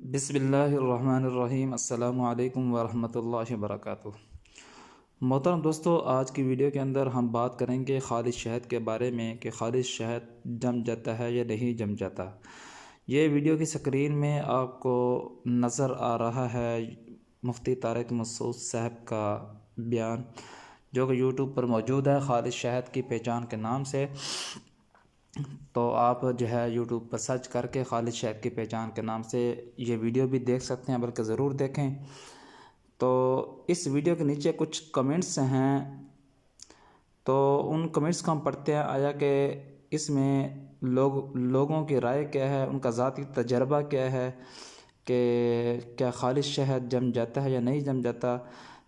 बिस्मिल्लाहिर्रहमानिर्रहीम अस्सलामु अलैकुम वरहमतुल्लाहि वबरकातुहू। मोहतरम दोस्तों, आज की वीडियो के अंदर हम बात करेंगे खालिश शहद के बारे में कि खालिश शहद जम जाता है या नहीं जम जाता। ये वीडियो की स्क्रीन में आपको नज़र आ रहा है मुफ्ती तारिक मसूद साहब का बयान, जो कि यूट्यूब पर मौजूद है खालिश शहद की पहचान के नाम से। तो आप जो है यूट्यूब पर सर्च करके खालिश शहद की पहचान के नाम से ये वीडियो भी देख सकते हैं, बल्कि ज़रूर देखें। तो इस वीडियो के नीचे कुछ कमेंट्स हैं, तो उन कमेंट्स को हम पढ़ते हैं। आया कि इसमें लोगों की राय क्या है, उनका ज़ाती तजर्बा क्या है कि क्या खालिश शहद जम जाता है या नहीं जम जाता।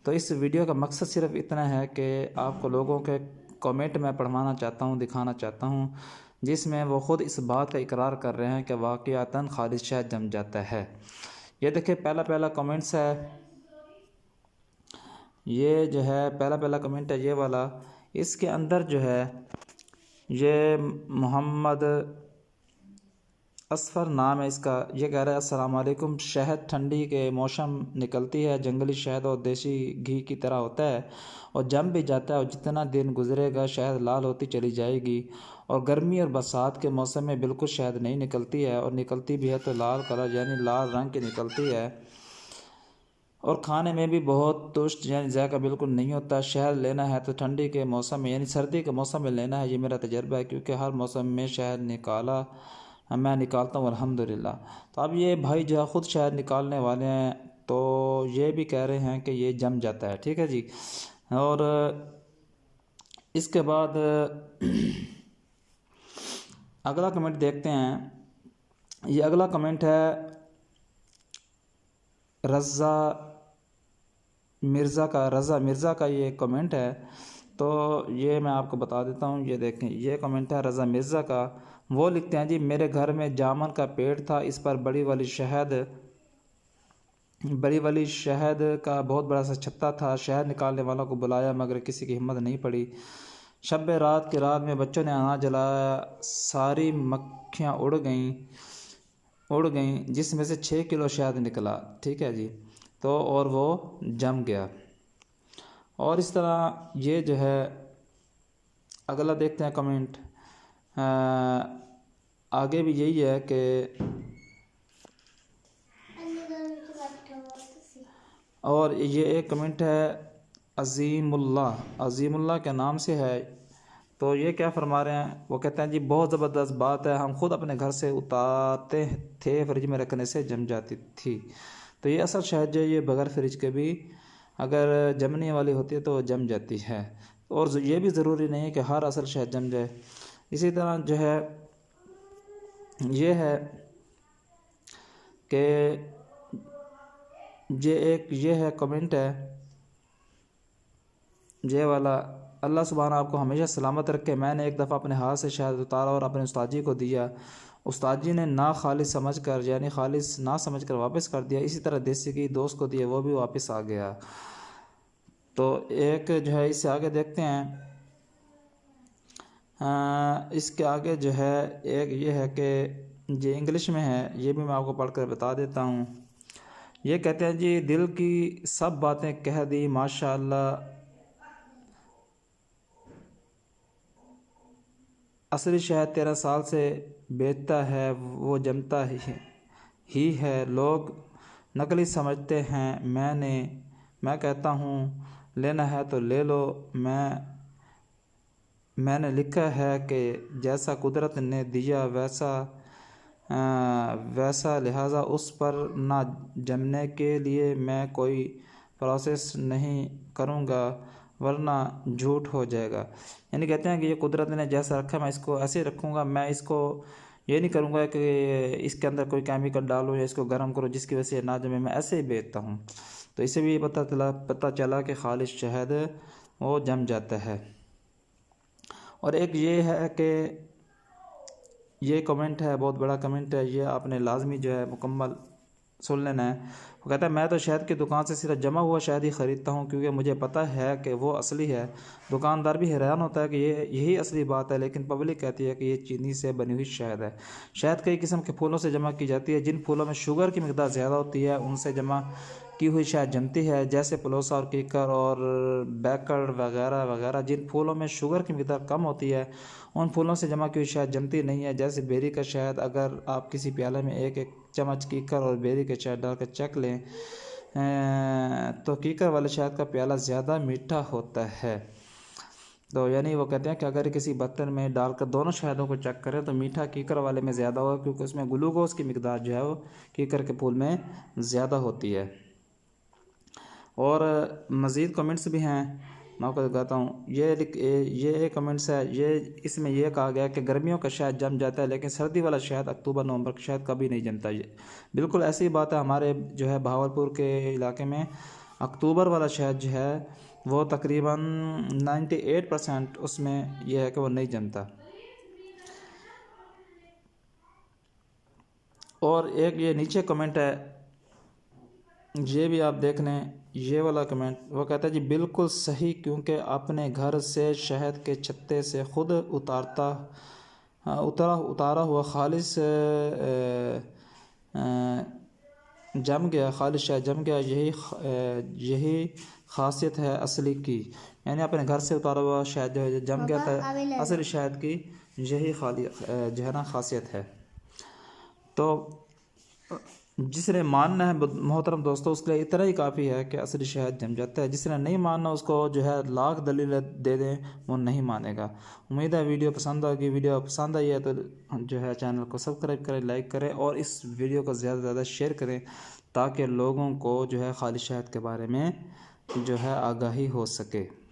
तो इस वीडियो का मकसद सिर्फ इतना है कि आपको लोगों के कमेंट में पढ़वाना चाहता हूँ, दिखाना चाहता हूँ, जिसमें वो ख़ुद इस बात का इकरार कर रहे हैं कि वाक़यातन खालिश शहद जम जाता है। ये देखिए पहला कमेंट्स है, ये जो है पहला कमेंट है ये वाला। इसके अंदर जो है ये मोहम्मद असफ़र नाम है इसका। ये कह रहा है अस्सलाम वालेकुम, शहद ठंडी के मौसम निकलती है, जंगली शहद और देसी घी की तरह होता है और जम भी जाता है, और जितना दिन गुजरेगा शहद लाल होती चली जाएगी। और गर्मी और बरसात के मौसम में बिल्कुल शहद नहीं निकलती है, और निकलती भी है तो लाल कलर यानी लाल रंग की निकलती है, और खाने में भी बहुत तुष्ट यानी जायका बिल्कुल नहीं होता। शहद लेना है तो ठंडी के मौसम में यानी सर्दी के मौसम में लेना है, ये मेरा तजर्बा है, क्योंकि हर मौसम में शहद मैं निकालता हूँ अल्हम्दुलिल्लाह। तो अब ये भाई जो है ख़ुद शहद निकालने वाले हैं, तो ये भी कह रहे हैं कि ये जम जाता है। ठीक है जी। और इसके बाद अगला कमेंट देखते हैं। ये अगला कमेंट है रज़ा मिर्ज़ा का ये कमेंट है। तो ये मैं आपको बता देता हूँ, ये देखें, ये कमेंट है रज़ा मिर्ज़ा का। वो लिखते हैं जी, मेरे घर में जामुन का पेड़ था, इस पर बड़ी वाली शहद का बहुत बड़ा सा छत्ता था। शहद निकालने वालों को बुलाया मगर किसी की हिम्मत नहीं पड़ी। शब रात की रात में बच्चों ने अनाज जलाया, सारी मक्खियाँ उड़ गईं, जिसमें से 6 किलो शहद निकला। ठीक है जी। तो और वो जम गया। और इस तरह ये जो है अगला देखते हैं कमेंट। आगे भी यही है कि और ये एक कमेंट है अज़ीमुल्लाह के नाम से है। तो ये क्या फरमा रहे हैं, वो कहते हैं जी बहुत ज़बरदस्त बात है, हम खुद अपने घर से उतारते थे, फ्रिज में रखने से जम जाती थी। तो ये असल शहद जो ये बगैर फ्रिज के भी अगर जमने वाली होती है तो जम जाती है, और ये भी ज़रूरी नहीं है कि हर असल शहद जम जाए। इसी तरह जो है ये है कि ये है कमेंट है ये वाला, अल्लाह सुबहाना आपको हमेशा सलामत रखे। मैंने एक दफ़ा अपने हाथ से शहद उतारा और अपने उस्ताद जी को दिया। उस्ताद जी ने ना खालिस समझ कर यानी खालिस ना समझ कर वापस कर दिया। इसी तरह देसी घी दोस्त को दिया, वो भी वापस आ गया। तो एक जो है इससे आगे देखते हैं। इसके आगे जो है एक ये है कि ये इंग्लिश में है, ये भी मैं आपको पढ़ कर बता देता हूँ। ये कहते हैं जी, दिल की सब बातें कह दी माशाअल्लाह, असली शहद 13 साल से बेचता है, वो जमता ही है। लोग नकली समझते हैं, मैं कहता हूँ लेना है तो ले लो। मैंने लिखा है कि जैसा कुदरत ने दिया वैसा लिहाजा उस पर ना जमने के लिए मैं कोई प्रोसेस नहीं करूँगा, वरना झूठ हो जाएगा। यानी कहते हैं कि ये कुदरत ने जैसा रखा मैं इसको ऐसे रखूँगा, मैं इसको ये नहीं करूँगा कि इसके अंदर कोई केमिकल डालूँ या इसको गर्म करो जिसकी वजह से ना जमे, मैं ऐसे ही बेचता हूँ। तो इससे भी पता चला कि खालिश शहद वो जम जाता है। और एक ये है कि ये कमेंट है, बहुत बड़ा कमेंट है, ये आपने लाजमी जो है मुकम्मल सुन लेना है। वो कहता है मैं तो शहद की दुकान से सिर्फ जमा हुआ शहद ही ख़रीदता हूँ क्योंकि मुझे पता है कि वो असली है। दुकानदार भी हैरान होता है कि यही असली बात है, लेकिन पब्लिक कहती है कि ये चीनी से बनी हुई शहद है। शहद कई किस्म के फूलों से जमा की जाती है। जिन फूलों में शुगर की मिकदार ज़्यादा होती है उनसे जमा की हुई शहद जमती है, जैसे पलोसा और कीकर और बैकड़ वगैरह वगैरह। जिन फूलों में शुगर की मिकदार कम होती है उन फूलों से जमा की हुई शहद जमती नहीं है, जैसे बेरी का शहद। अगर आप किसी प्याले में एक एक चम्मच कीकर और बेरी के शहद डालकर चख लें तो कीकर वाले शहद का प्याला ज़्यादा मीठा होता है। तो यानी वो कहते हैं कि अगर किसी बर्तन में डालकर दोनों शहदों को चेक करें तो मीठा कीकर वाले में ज़्यादा होगा, क्योंकि उसमें ग्लूकोज की मिकदार जो है वो कीकर के फूल में ज़्यादा होती है। और मज़ीद कमेंट्स भी हैं, मैं आपको दिखाता हूँ। ये कमेंट्स है, इसमें यह कहा गया कि गर्मियों का शहद जम जाता है लेकिन सर्दी वाला शहद अक्टूबर नवंबर का शहद कभी नहीं जमता। ये बिल्कुल ऐसी बात है। हमारे जो है बहावलपुर के इलाके में अक्टूबर वाला शहद जो है वो तकरीबन 98% उसमें यह है कि वो नहीं जमता। और एक ये नीचे कमेंट है, ये भी आप देख लें, ये वाला कमेंट। वो कहता है जी बिल्कुल सही, क्योंकि अपने घर से शहद के छत्ते से खुद उतारा हुआ खालिश जम गया, खालिश शहद जम गया। यही खासियत है असली की, यानी अपने घर से उतारा हुआ शहद जो है जम गया था, असली शहद की यही जो है ना खासियत है। तो जिसने मानना है मोहतरम दोस्तों उसके लिए इतना ही काफ़ी है कि असली शहद जम जाता है। जिसने नहीं मानना उसको जो है लाख दलील दे दें वो नहीं मानेगा। उम्मीद है वीडियो पसंद आएगी। वीडियो पसंद आई है तो जो है चैनल को सब्सक्राइब करें, लाइक करें और इस वीडियो को ज़्यादा से ज़्यादा शेयर करें ताकि लोगों को जो है खालिश शहद के बारे में जो है आगाही हो सके।